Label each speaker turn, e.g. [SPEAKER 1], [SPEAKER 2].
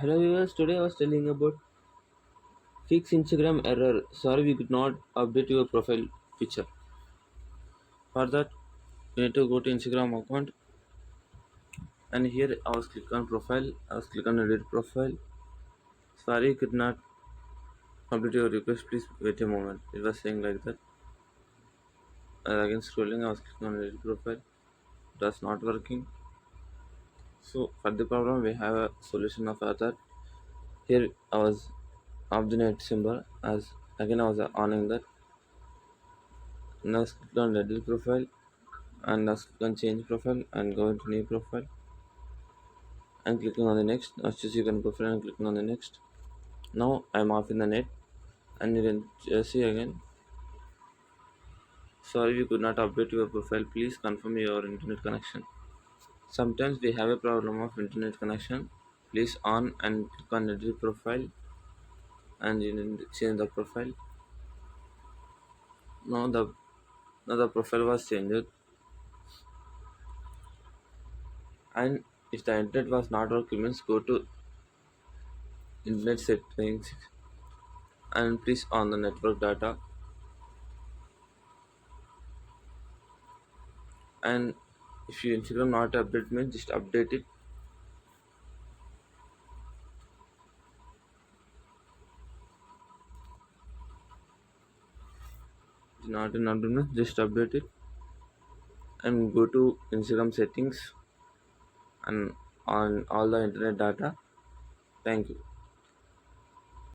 [SPEAKER 1] Hello viewers, today I was telling about fix Instagram error. Sorry we could not update your profile picture. For that, you need to go to Instagram account and here I was click on profile. I was click on edit profile. Sorry could not update your request. Please wait a moment. It was saying like that. Again scrolling, I was clicking on edit profile. It was not working. So for the problem, we have a solution of that. Here I was off the net symbol as again I was on that. Now click on edit profile and now click on change profile and go into new profile and clicking on the next. Now choose your current profile and clicking on the next. Now I'm off in the net and you can see again. Sorry we could not update your profile. Please confirm your internet connection. Sometimes we have a problem of internet connection. Please on and click on edit profile and you need to change the profile. Now the profile was changed and if the internet was not working means go to internet settings and please on the network data and if your Instagram not update means just update it. If not in update means just update it and go to Instagram settings and on all the internet data. Thank you.